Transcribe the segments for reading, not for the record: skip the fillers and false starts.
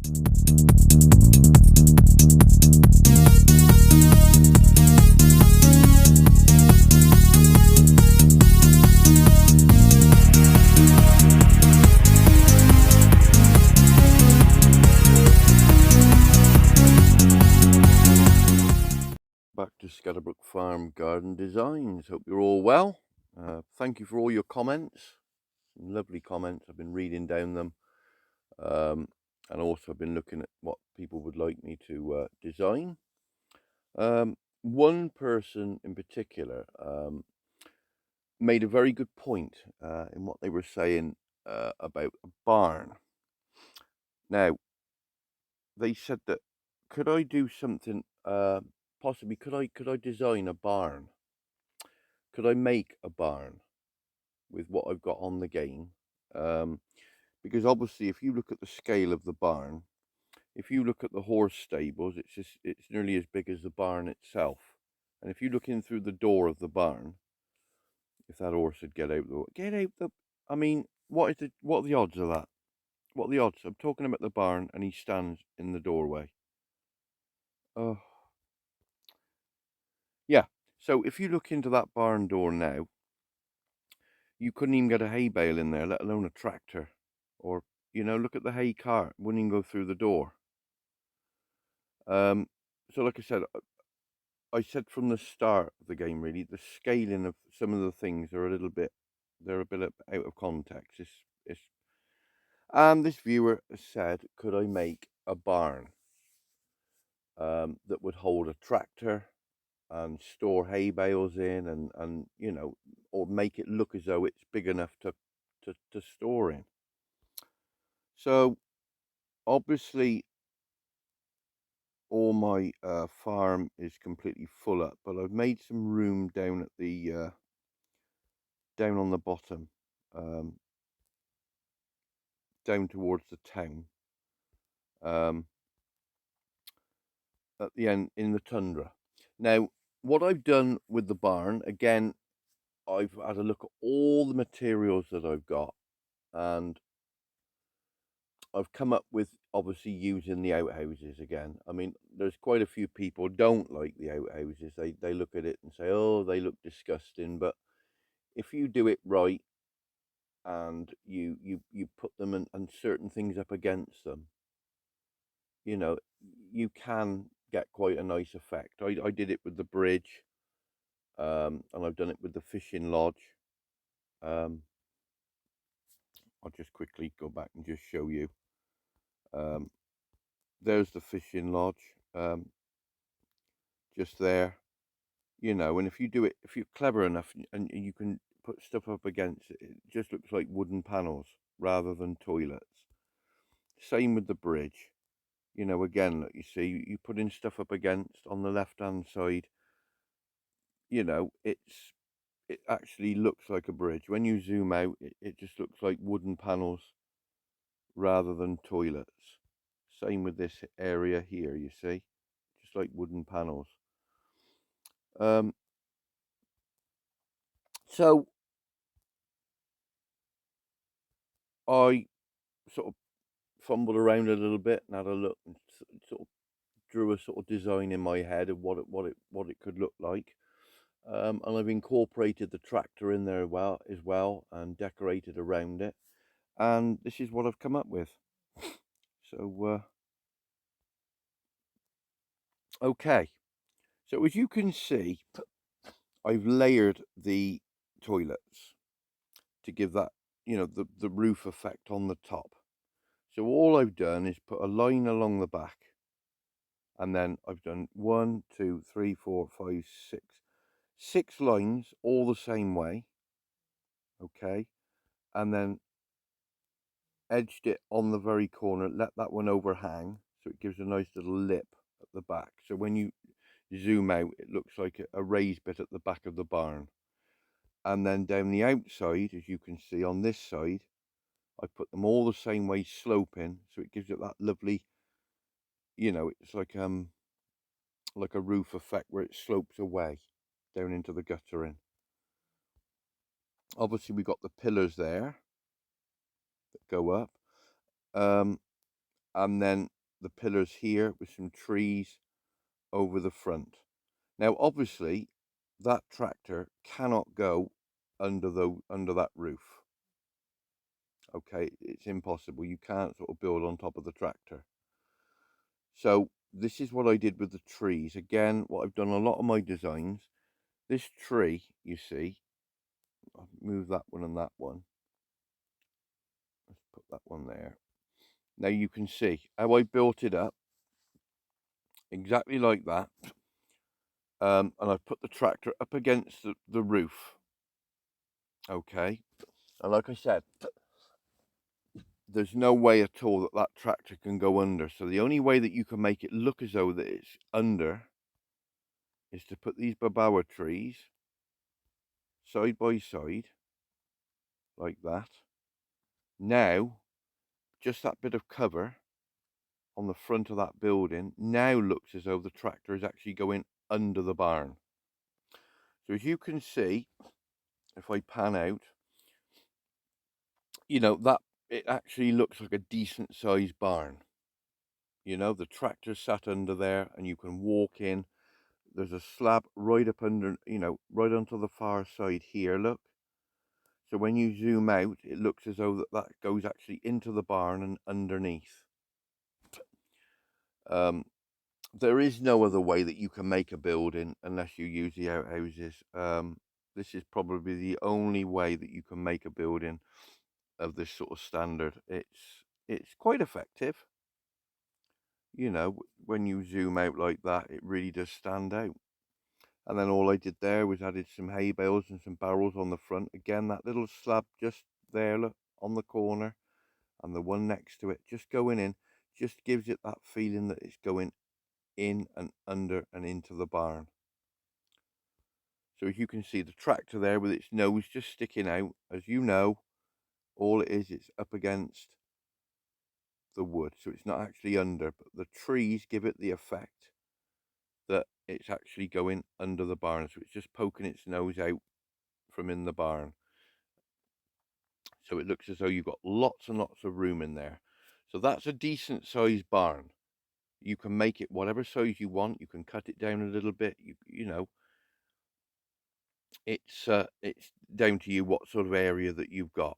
Back to Scattèrbrook Farm Garden Designs. Hope you're all well. Thank you for all your comments. Some lovely comments. I've been reading down them. And also I've been looking at what people would like me to design. One person in particular made a very good point in what they were saying about a barn. Now, they said that could I do something possibly could I design a barn? Could I make a barn with what I've got on the game? Because obviously if you look at the scale of the barn, if you look at the horse stables, it's nearly as big as the barn itself. And if you look in through the door of the barn, if that horse would get out the I mean, what are the odds of that? What are the odds? I'm talking about the barn and he stands in the doorway. Oh, yeah. So if you look into that barn door now, you couldn't even get a hay bale in there, let alone a tractor. Or, look at the hay cart, wouldn't even go through the door. So like I said from the start of the game, really, the scaling of some of the things are they're a bit out of context. This viewer said, could I make a barn that would hold a tractor and store hay bales in and or make it look as though it's big enough to store in. So obviously all my farm is completely full up, but I've made some room down at the down on the bottom, down towards the town, at the end in the tundra. Now, what I've done with the barn, again, I've had a look at all the materials that I've got, and I've come up with obviously using the outhouses again. I mean, there's quite a few people don't like the outhouses. They look at it and say, oh, they look disgusting. But if you do it right and you put them and certain things up against them, you can get quite a nice effect. I did it with the bridge, and I've done it with the fishing lodge. Um, I'll just quickly go back and just show you. There's the fishing lodge, just there, and if you do it, if you're clever enough and you can put stuff up against it, it just looks like wooden panels rather than toilets. Same with the bridge. Again, like you see, you put in stuff up against on the left-hand side, it actually looks like a bridge. When you zoom out, it just looks like wooden panels rather than toilets. Same with this area here, you see, just like wooden panels. So I sort of fumbled around a little bit and had a look and sort of drew a sort of design in my head of what it could look like. And I've incorporated the tractor in there as well and decorated around it. And this is what I've come up with. So, okay. So as you can see, I've layered the toilets to give that, the roof effect on the top. So all I've done is put a line along the back, and then I've done 1, 2, 3, 4, 5, 6 lines all the same way. Okay. And then edged it on the very corner, let that one overhang, so it gives a nice little lip at the back. So when you zoom out, it looks like a raised bit at the back of the barn. And then down the outside, as you can see on this side, I put them all the same way, sloping, so it gives it that lovely, it's like a roof effect where it slopes away down into the guttering. Obviously we got the pillars there that go up, and then the pillars here with some trees over the front. Now, obviously, that tractor cannot go under that roof. Okay, it's impossible. You can't sort of build on top of the tractor. So this is what I did with the trees. Again, what I've done a lot of my designs. This tree, you see, I'll move that one and that one. Let's put that one there. Now you can see how I built it up, exactly like that. And I put the tractor up against the roof. Okay, and like I said, there's no way at all that that tractor can go under. So the only way that you can make it look as though that it's under is to put these babawa trees side by side like that. Now, just that bit of cover on the front of that building now looks as though the tractor is actually going under the barn. So as you can see, if I pan out, you know, that it actually looks like a decent sized barn. You know, the tractor sat under there and you can walk in. There's a slab right up under, you know, right onto the far side here, look. So when you zoom out, it looks as though that goes actually into the barn and underneath. There is no other way that you can make a building unless you use the outhouses. This is probably the only way that you can make a building of this sort of standard. It's quite effective. You know, when you zoom out like that, it really does stand out. And then all I did there was added some hay bales and some barrels on the front. Again, that little slab just there, look, on the corner, and the one next to it, just going in, just gives it that feeling that it's going in and under and into the barn. So as you can see, the tractor there with its nose just sticking out, as you know, all it is, it's up against the wood. So it's not actually under, but the trees give it the effect that it's actually going under the barn. So it's just poking its nose out from in the barn. So it looks as though you've got lots and lots of room in there. So that's a decent sized barn. You can make it whatever size you want. You can cut it down a little bit. You know, it's down to you what sort of area that you've got.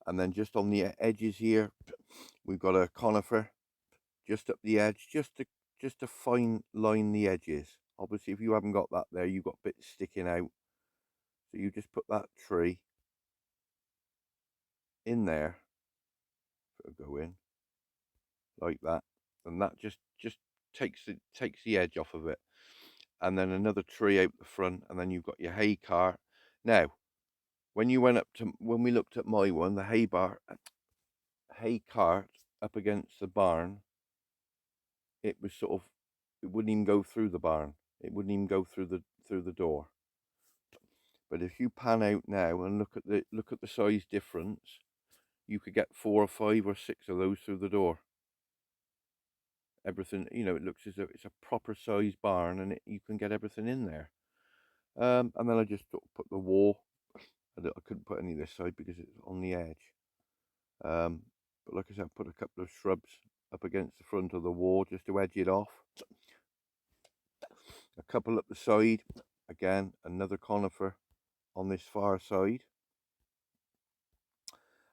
And then just on the edges here, we've got a conifer just up the edge, just to fine line the edges. Obviously, if you haven't got that there, you've got bits sticking out. So you just put that tree in there. It'll go in like that, and that just takes the edge off of it. And then another tree out the front, and then you've got your hay cart. Now, when we looked at my one, the hay cart up against the barn, it was sort of, it wouldn't even go through the barn. It wouldn't even go through the door. But if you pan out now and look at the size difference, you could get 4 or 5 or 6 of those through the door. Everything, you know, it looks as though it's a proper size barn, and you can get everything in there. And then I just sort of put the wall. I couldn't put any this side because it's on the edge. But like I said, I put a couple of shrubs up against the front of the wall just to edge it off. A couple up the side. Again, another conifer on this far side.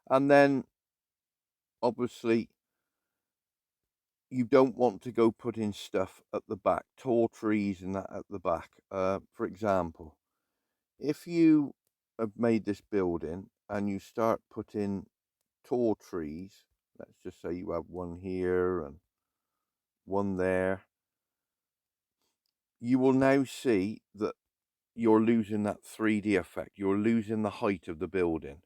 And then, obviously, you don't want to go putting stuff at the back, tall trees and that at the back. For example, if you have made this building and you start putting tall trees, let's just say you have one here and one there, you will now see that you're losing that 3D effect. You're losing the height of the building.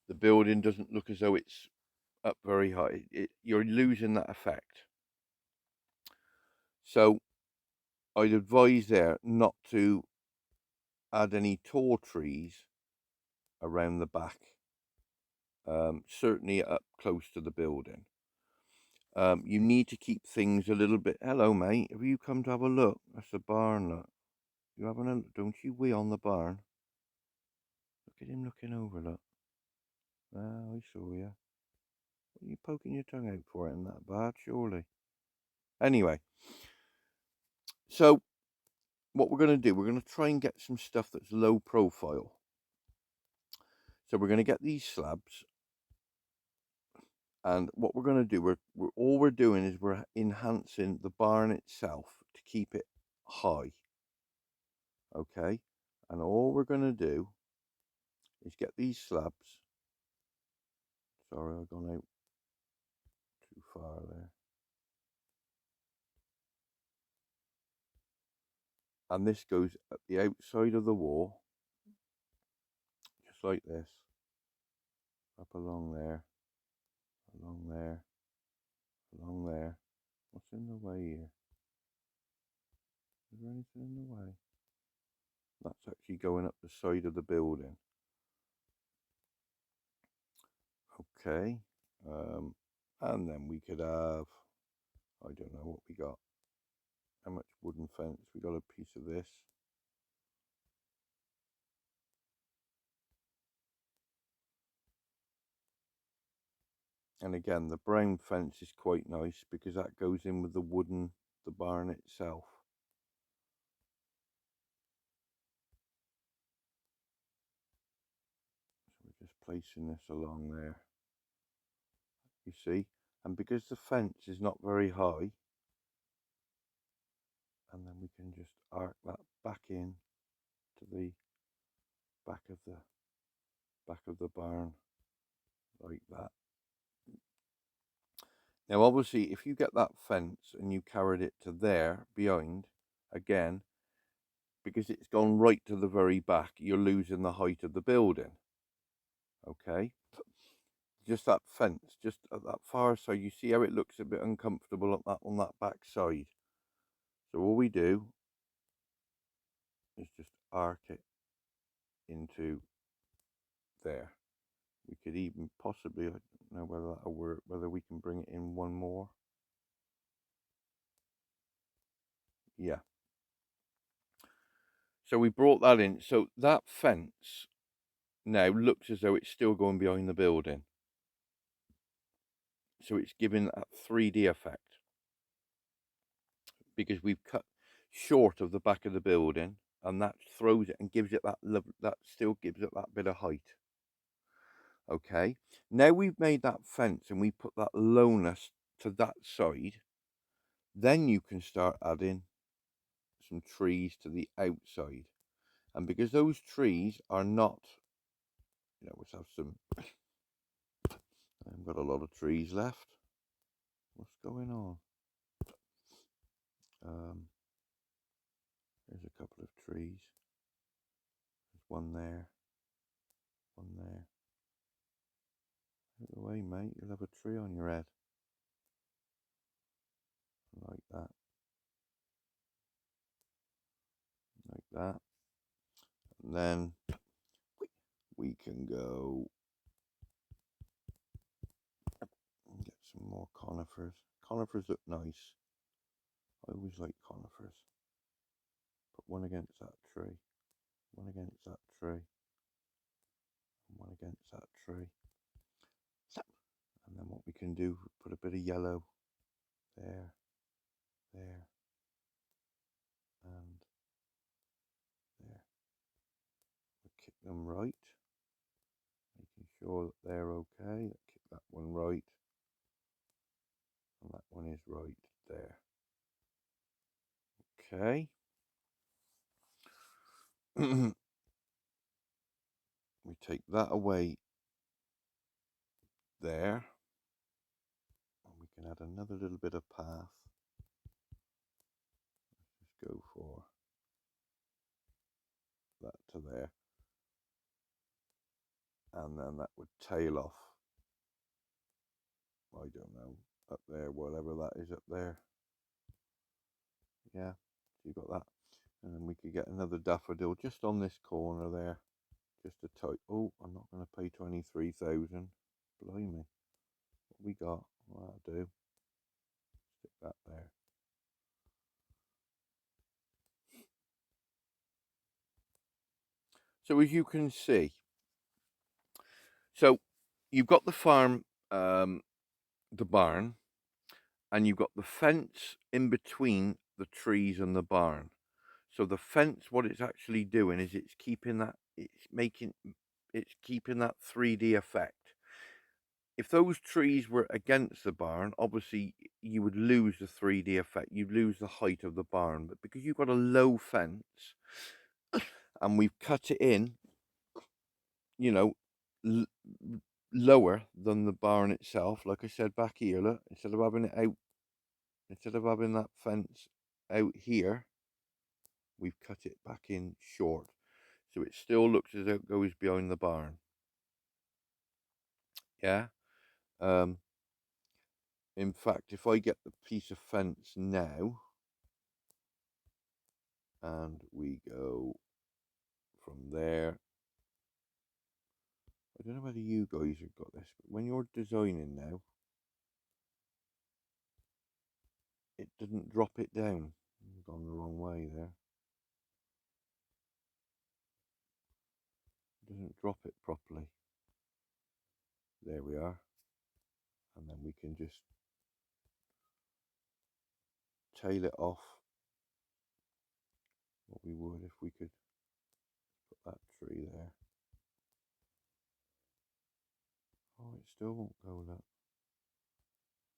The building doesn't look as though it's up very high. You're losing that effect. So I'd advise there not to add any tall trees around the back, certainly up close to the building. You need to keep things a little bit. Hello, mate. Have you come to have a look? That's the barn, look. You having a look? Don't you wee on the barn? Look at him looking over, look. Ah, I saw you. What are you poking your tongue out for? It isn't that bad, surely. Anyway, so what we're going to do, we're going to try and get some stuff that's low profile. So we're going to get these slabs, and what we're going to do, all we're doing is we're enhancing the barn itself to keep it high. Okay, and all we're going to do is get these slabs. Sorry, I've gone out too far there. And this goes at the outside of the wall, just like this, up along there, along there, along there. What's in the way here? Is there anything in the way? That's actually going up the side of the building. Okay, and then we could have, I don't know what we got. How much wooden fence? We got a piece of this. And again, the brown fence is quite nice because that goes in with the barn itself. So we're just placing this along there. You see, and because the fence is not very high, and then we can just arc that back in to the back of the barn like that. Now obviously if you get that fence and you carried it to there behind, again, because it's gone right to the very back, you're losing the height of the building. Okay, just that fence, just at that far side, you see how it looks a bit uncomfortable on that back side. So all we do is just arc it into there. We could even possibly, I don't know whether that'll work, whether we can bring it in one more. Yeah. So we brought that in. So that fence now looks as though it's still going behind the building. So it's giving that 3D effect because we've cut short of the back of the building, and that throws it and gives it that still gives it that bit of height. Okay, now we've made that fence and we put that lowness to that side, then you can start adding some trees to the outside. And because those trees are not, let's have some, I've got a lot of trees left. What's going on? There's a couple of trees. There's one there, one there. Out the way, mate, you'll have a tree on your head. Like that. Like that. And then we can go and get some more conifers. Conifers look nice. I always like conifers. Put one against that tree. One against that tree. And one against that tree. And then what we can do, put a bit of yellow there, there, and there. We'll kick them right, making sure that they're okay. Kick that one right, and that one is right there. Okay. We take that away there, and we can add another little bit of path. Let's just go for that to there, and then that would tail off, I don't know, up there, whatever that is up there. Yeah, so you got that. And then we could get another daffodil just on this corner there, just to type. Oh, I'm not going to pay 23,000. Blimey, what we got? Well, that'll do. Stick that there. So as you can see, so you've got the farm the barn, and you've got the fence in between the trees and the barn. So the fence, what it's actually doing is it's keeping that 3D effect. If those trees were against the barn, obviously you would lose the 3D effect. You'd lose the height of the barn. But because you've got a low fence and we've cut it in, you know, lower than the barn itself, like I said back here, look, instead of having that fence out here, we've cut it back in short. So it still looks as though it goes behind the barn. Yeah. In fact, if I get the piece of fence now, and we go from there, I don't know whether you guys have got this, but when you're designing now, it doesn't drop it down. I've gone the wrong way there. It doesn't drop it properly. There we are. And then we can just tail it off what we would if we could put that tree there. Oh, it still won't go that.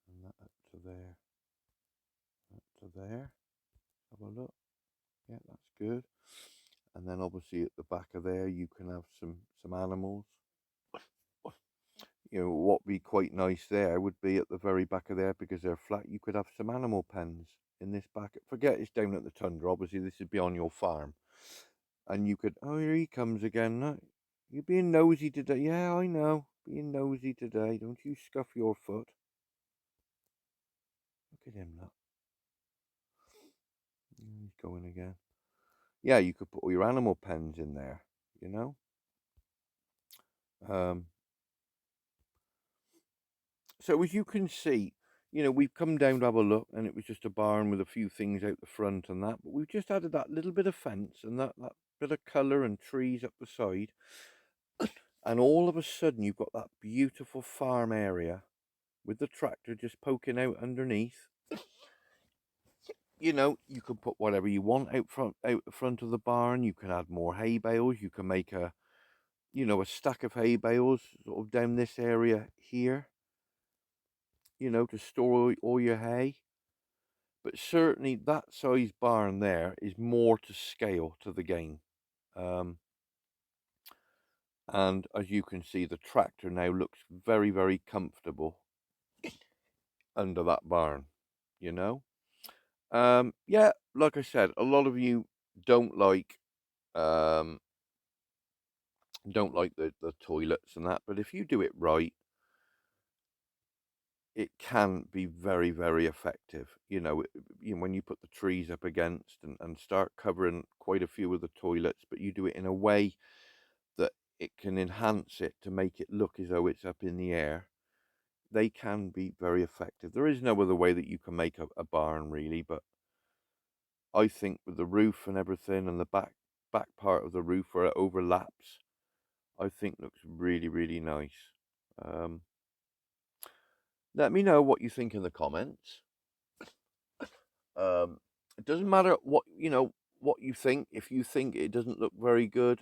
And that up to there. Up to there. Have a look. Yeah, that's good. And then obviously at the back of there you can have some animals. You know, what would be quite nice there would be at the very back of there, because they're flat, you could have some animal pens in this back. Forget it's down at the tundra, obviously this would be on your farm. And you could, oh, here he comes again. No, you're being nosy today. Yeah, I know, being nosy today. Don't you scuff your foot. Look at him, look. He's going again. Yeah, you could put all your animal pens in there, you know. So as you can see, you know, we've come down to have a look, and it was just a barn with a few things out the front and that, but we've just added that little bit of fence and that bit of colour and trees up the side, and all of a sudden you've got that beautiful farm area with the tractor just poking out underneath. You know, you can put whatever you want out the front of the barn. You can add more hay bales. You can make a stack of hay bales sort of down this area here, you know, to store all your hay. But certainly that size barn there is more to scale to the game. And as you can see, the tractor now looks very, very comfortable under that barn, you know. Yeah, like I said, a lot of you don't like um, the toilets and that, but if you do it right, it can be very, very effective. You know, when you put the trees up against and start covering quite a few of the toilets, but you do it in a way that it can enhance it to make it look as though it's up in the air. They can be very effective. There is no other way that you can make a barn really, but I think with the roof and everything and the back part of the roof where it overlaps, I think looks really, really nice. Let me know what you think in the comments. It doesn't matter what you think. If you think it doesn't look very good,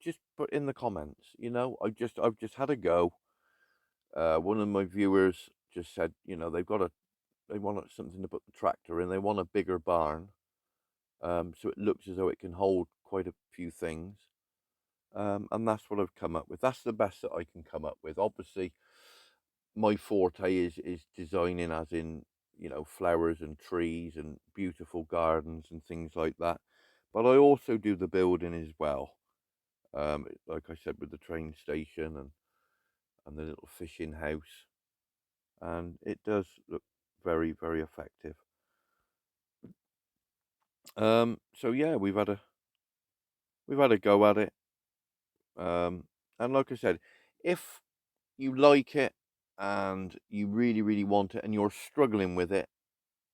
just put in the comments. You know, I've just had a go. One of my viewers just said, you know, they want something to put the tractor in. They want a bigger barn, so it looks as though it can hold quite a few things. And that's what I've come up with. That's the best that I can come up with. Obviously, my forte is designing, as in, you know, flowers and trees and beautiful gardens and things like that. But I also do the building as well. Like I said, with the train station and the little fishing house, and it does look very, very effective. So yeah, we've had a go at it. And like I said, if you like it and you really, really want it and you're struggling with it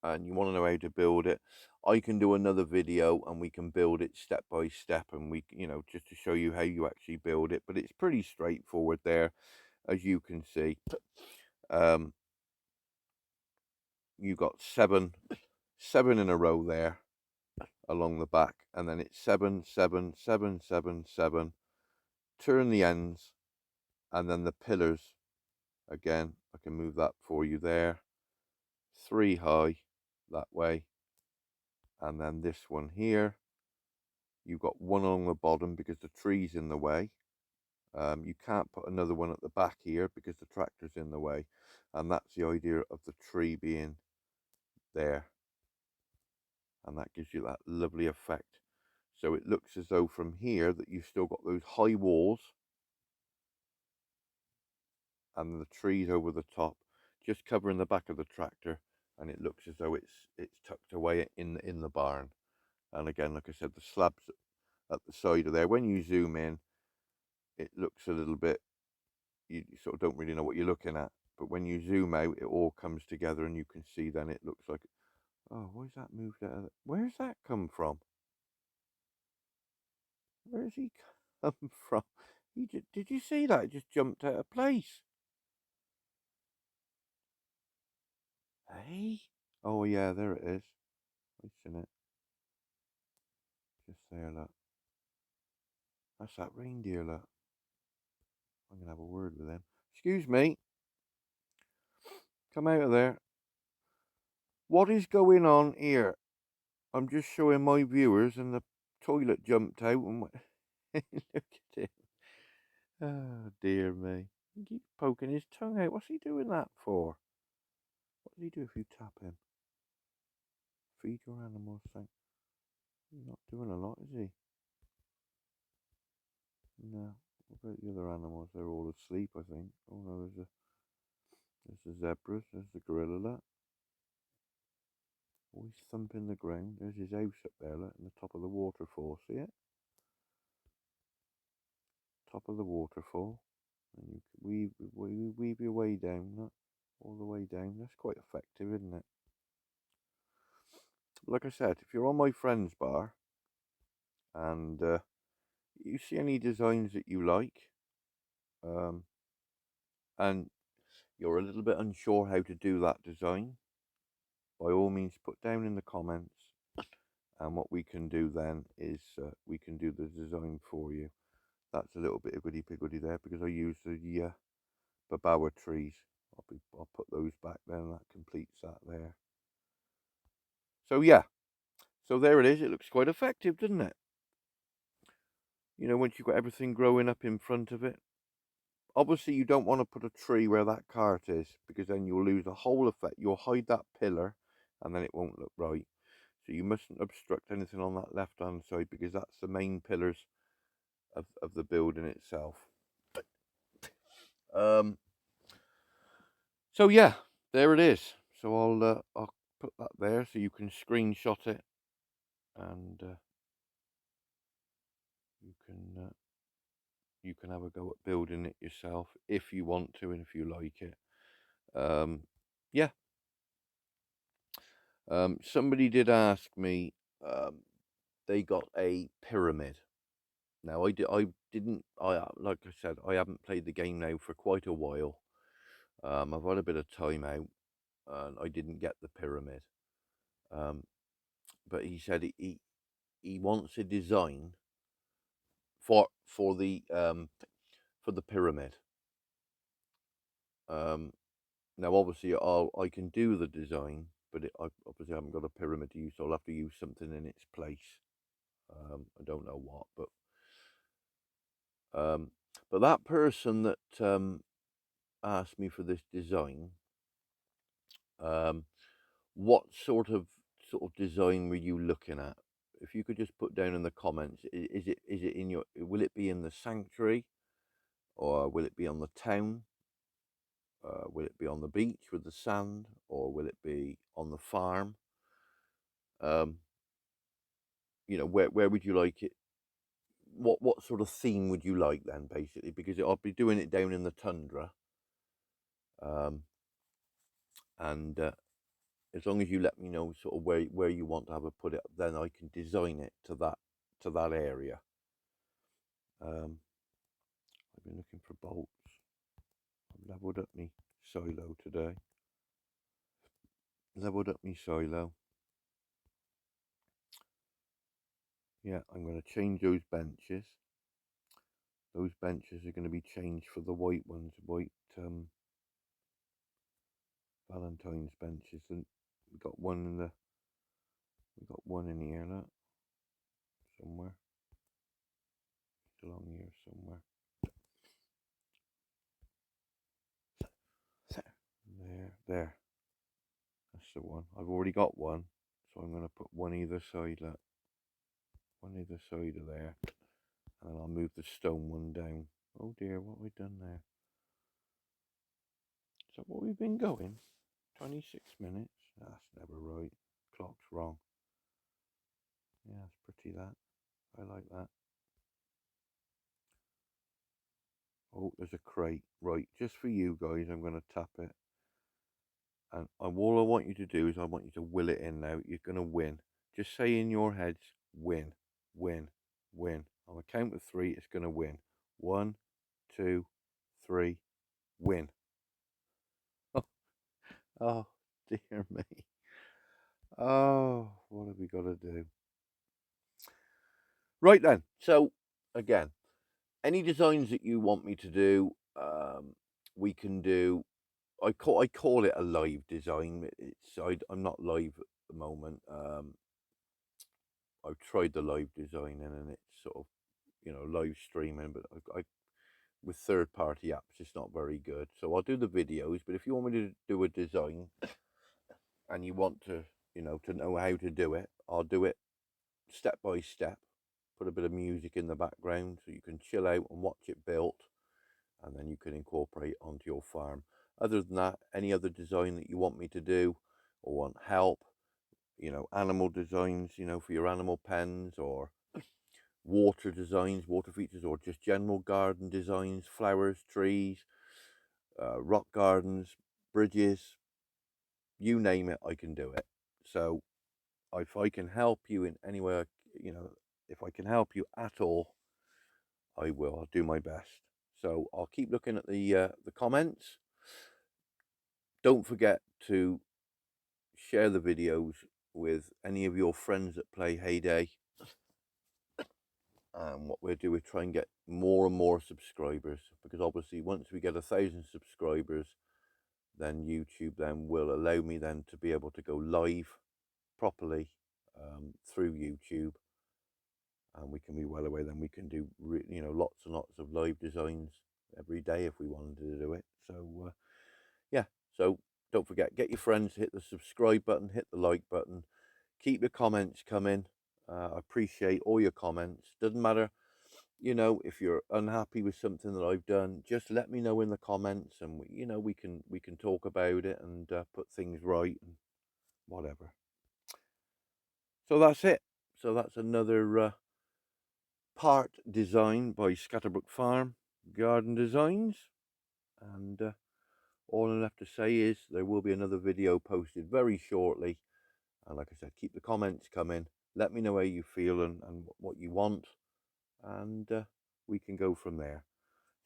and you want to know how to build it, I can do another video and we can build it step by step, and we, you know, just to show you how you actually build it. But it's pretty straightforward there, as you can see. you got seven in a row there along the back, and then it's 7, 7, 7, 7, 7. Turn the ends, and then the pillars again. I can move that for you there. 3 high that way, and then this one here. You've got one along the bottom because the tree's in the way. You can't put another one at the back here because the tractor's in the way, and that's the idea of the tree being there, and that gives you that lovely effect. So it looks as though from here that you've still got those high walls and the trees over the top, just covering the back of the tractor, and it looks as though it's tucked away in the barn. And again, like I said, the slabs at the side of there, when you zoom in, it looks a little bit, you sort of don't really know what you're looking at, but when you zoom out, it all comes together, and you can see then it looks like, oh, why's that moved out of it? Where's that come from? Where's he come from? Did you see that? It just jumped out of place. Hey? Oh yeah, there it is. I've seen it. Just there, look. That's that reindeer, look. I'm gonna have a word with him. Excuse me. Come out of there. What is going on here? I'm just showing my viewers, and the toilet jumped out and went. Look at it. Oh dear me. He keeps poking his tongue out. What's he doing that for? What does he do if you tap him? Feed your animals thing. He's not doing a lot, is he? No. What about the other animals? They're all asleep, I think. Oh no, there's the zebras, there's the gorilla, look. Always thumping the ground. There's his house up there, look, in the top of the waterfall. See it? Top of the waterfall. And you weave your way down, look. All the way down. That's quite effective, isn't it? Like I said, if you're on my friend's bar and you see any designs that you like, and you're a little bit unsure how to do that design, by all means put down in the comments, and what we can do then is we can do the design for you. That's a little bit of goody piggody there because I use the babawa trees. I'll put those back there, and that completes that there. So yeah, so there it is. It looks quite effective, doesn't it? You know, once you've got everything growing up in front of it. Obviously, you don't want to put a tree where that cart is because then you'll lose the whole effect. You'll hide that pillar, and then it won't look right. So you mustn't obstruct anything on that left-hand side because that's the main pillars of the building itself. So yeah, there it is. So I'll put that there so you can screenshot it, and you can have a go at building it yourself if you want to and if you like it. Yeah. Somebody did ask me. They got a pyramid. Now I didn't. Like I said, I haven't played the game now for quite a while. I've had a bit of time out, and I didn't get the pyramid. But he said he wants a design for the pyramid. Now obviously I can do the design, but I obviously haven't got a pyramid to use, so I'll have to use something in its place. I don't know what, but that person that asked me for this design, what sort of design were you looking at? If you could just put down in the comments, is it in your? Will it be in the sanctuary, or will it be on the town? Will it be on the beach with the sand, or will it be on the farm? You know, where would you like it? What sort of theme would you like then, basically? Because I'll be doing it down in the tundra, and as long as you let me know sort of where you want to have it put it, then I can design it to that area. I've been looking for bolts. I've leveled up my silo today. leveled up my silo. Yeah, I'm going to change those benches. Those benches are going to be changed for the white ones, white Valentine's benches. And we got one in the, we got one in here, look, somewhere. It's along here somewhere. There. That's the one. I've already got one, so I'm going to put one either side, look. One either side of there. And I'll move the stone one down. Oh dear, what have we done there? Is that what we've been going? 26 minutes? That's never right. Clock's wrong. Yeah, it's pretty, that. I like that. Oh, there's a crate. Right, just for you guys, I'm going to tap it. And all I want you to do is I want you to will it in now. You're going to win. Just say in your heads, win, win, win. On the count of 3, it's going to win. 1, 2, 3, win. Oh, dear me. Oh, what have we got to do? Right then. So, again, any designs that you want me to do, we can do. I call it a live design. I'm not live at the moment. I've tried the live designing and it's sort of, live streaming, but I with third party apps it's not very good. So I'll do the videos, but if you want me to do a design and you want to, to know how to do it, I'll do it step by step. Put a bit of music in the background so you can chill out and watch it built, and then you can incorporate onto your farm. Other than that, any other design that you want me to do or want help, animal designs, for your animal pens, or water designs, water features, or just general garden designs, flowers, trees, rock gardens, bridges, you name it, I can do it. So if I can help you in any way, if I can help you at all, I will. I'll do my best. So I'll keep looking at the comments. Don't forget to share the videos with any of your friends that play Heyday. And what we'll do is try and get more and more subscribers, because obviously once we get 1,000 subscribers, then YouTube then will allow me then to be able to go live properly through YouTube, and we can be well away. Then we can do lots and lots of live designs every day if we wanted to do it. So yeah, so don't forget, get your friends to hit the subscribe button, hit the like button, keep your comments coming. I appreciate all your comments. Doesn't matter, if you're unhappy with something that I've done, just let me know in the comments, and we can talk about it and put things right and whatever. So that's it. So that's another part designed by Scattèrbrook Farm Garden Designs, and all I have to say is there will be another video posted very shortly. And like I said, keep the comments coming. Let me know how you feel and what you want, and we can go from there.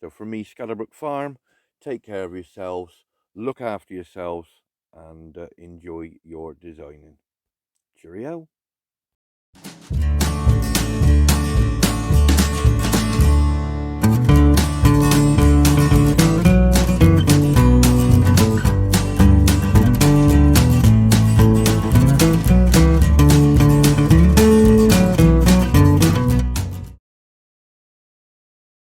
So from me, Scattèrbrook Farm, take care of yourselves, look after yourselves, and enjoy your designing. Cheerio.